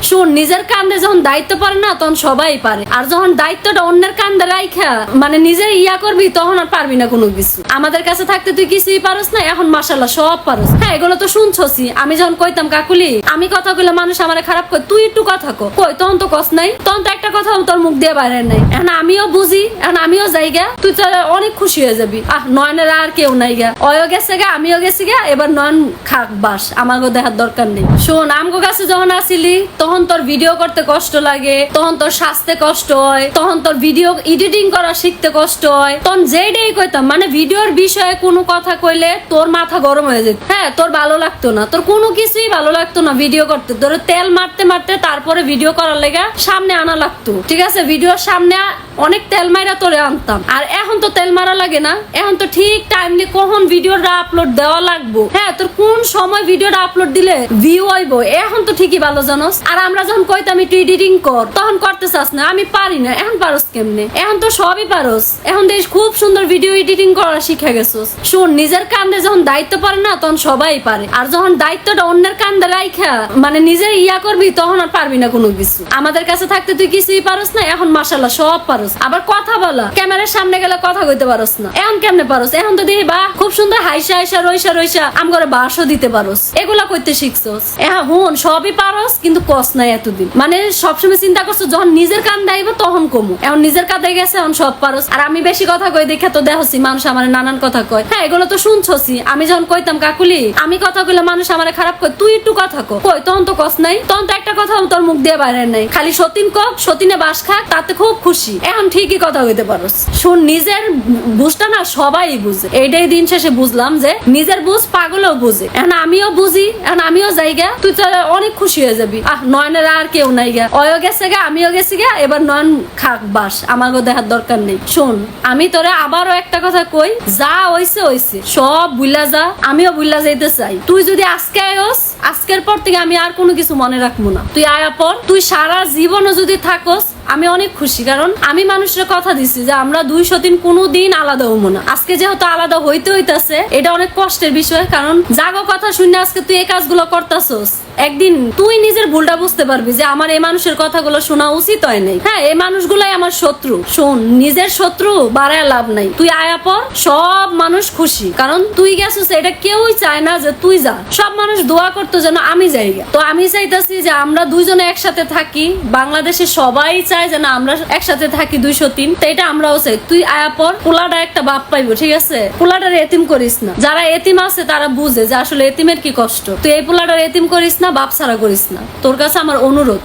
শুন, নিজের কান্দে যখন দায়িত্ব পারে না তখন সবাই পারে, আর যখন দায়িত্বটা অন্যের কান্দে রাইখা মানে নিজের ইয়া করবি তখন আর পারবি না কোনো কিছু। আমাদের কাছে থাকতে তুই কিছুই পারস না, এখন মাশাআল্লাহ সব পারস। হ্যাঁ, এগুলো তো শুনছসি। আমি যখন কইতাম কাকুলি আমি কথা কইলে মানুষ আমারে খারাপ কই, তুই একটু কথা কই, তখন তো কস নাই, তখন তো একটা কথা তোর মুখ দিয়ে বাইরে নাই। এখন আমিও বুঝি, এখন আমিও যাইগা, তুই তো অনেক খুশি হয়ে যাবি। নয়নের আর কেউ নাই গা, অয়ও গেছে গা, আমিও গেছি গা, এবার নয়ন খাক বাস, আমাকে দেখার দরকার নেই। শোন, আমগো কাছে যখন আসিলি তখন তোর ভিডিও করতে কষ্ট লাগে, তখন তোর সাজতে কষ্ট হয়, তখন তোর ভিডিও এডিটিং করা শিখতে কষ্ট হয়, তখন যেটাই কইতাম মানে ভিডিওর বিষয়ে কোনো কথা কইলে তোর মাথা গরম হয়ে যেত। হ্যাঁ, তোর ভালো লাগতো না, তোর কোনো কিছুই ভালো লাগতো না ভিডিও করতে। তোর তেল মারতে মারতে তারপরে ভিডিও করার লেগা সামনে আনা লাগতো, ঠিক আছে? ভিডিওর সামনে অনেক তেল মাইরা তোরে আনতাম। আর এখন তো তেল মারা লাগে না, এখন তো ঠিক টাইমলি কখন ভিডিওটা আপলোড দেওয়া লাগবো, হ্যাঁ তোর কোন সময় ভিডিওটা আপলোড দিলে ভিউ হইব, এখন তো ঠিকই ভালো জানোস। আর আমরা যখন কইতাম একটু এডিটিং কর, তখন করতে চাস না। আমি পারি না, এখন পারস কেমনে? এখন তো সবই পারস, এখন দেখ খুব সুন্দর ভিডিও এডিটিং করা শিখে গেছস। শুন, নিজের কান্দে যখন দায়িত্ব পারে না তখন সবাই পারে, আর যখন দায়িত্বটা অন্যের কান্দে রাইখা মানে নিজের ইয়া করবি তখন আর পারবি না কোনো কিছু। আমাদের কাছে থাকতে তুই কিছুই পারস না, এখন মাশাআল্লাহ সব পারস। আবার কথা বলা, ক্যামেরার সামনে গেলে কথা কইতে পারস না, এখন কেমনে পারস? এখন তো দেখি বা খুব সুন্দর হাইসা হাইসা রইসা রইসা আম করে বাসও দিতে পারস, এগুলা কইতে শিখছস। এখন হুন, সবই পারস কিন্তু কস নাই এতদিন, মানে সবসময় চিন্তা করছো যখন নিজের কান দাইব তখন কমু। এখন নিজের কাঁদে গেছে, এখন সব পারস। আর আমি বেশি কথা কই দেখে তো দেখছি মানুষ আমার নানান কথা কয়। হ্যাঁ, এগুলো তো শুনছসি। আমি যখন কইতাম কাকুলি আমি কথা কইলে মানুষ আমারে খারাপ কয়, তুই একটু কথা কই, তখন তো কস নাই, তখন তো একটা কথা তোর মুখ দিয়ে বাইরে নাই। খালি সতীন কক, সতীনে বাস খাক, তাতে খুব খুশি। এখন ঠিকই কথা কইতে পারস। শুন, নিজের বুঝটা না সবাই বুঝে, এইটাই দিন শেষে বুঝলাম যে নিজের বুঝ পাগলও বুঝে। এখন আমিও বুঝি, এখন আমিও যাইগা, তুই তো অনেক খুশি হয়ে যাবি। নয়নের আর কেউ নাই গা, অয়ও গেছে গা, আমিও গেছি গা, এবার নয়ন খাক বাস, আমাকে দেখার দরকার নেই। শোন, আমি তোরে আবারও একটা কথা কই, যা হইছে হইছে, সব বুইলা যা, আমিও বুইলা যাইতে চাই। তুই যদি আজকে আয়স, আজকের পর থেকে আমি আর কোনো কিছু মনে রাখবো না। তুই আয়া পর, তুই সারা জীবনও যদি থাকস আমি অনেক খুশি, কারণ আমি মানুষের কথা দিছি যে আমরা 200 দিন কোনোদিন আলাদা হবো না। আজকে যেহেতু আলাদা হইতেছে এটা অনেক কষ্টের বিষয়, কারণ জাগো কথা শুনে আজকে তুই এই কাজগুলো করতেছস। একদিন তুই নিজের ভুলটা বুঝতে পারবি যে আমার এই মানুষের কথাগুলো শোনা উচিত হয় নাই। হ্যাঁ, এই মানুষগুলাই আমার শত্রু। শোন, নিজের শত্রু বাড়ায় লাভ নাই। তুই আয়া পর, সব মানুষ খুশি, কারণ তুই গেছিস, এটা কেউই চায় না যে তুই যা। সব মানুষ দোয়া করতো যেন আমি যাই। তো আমি চাইতেছি যে আমরা দুইজনে একসাথে থাকি। বাংলাদেশে সবাই চায় যেন আমরা একসাথে থাকি 203, তো এটা আমরাও চাই। তুই আয়া পর, পোলাটা একটা বাপ পাইবো, ঠিক আছে? পোলাটার এতিম করিস না। যারা এতিম আছে তারা বুঝে যে আসলে এতিমের কি কষ্ট। তুই এই পোলাটার এতিম করিস না, বাপ ছাড়া করিস না। তোর কাছে আমার অনুরোধ।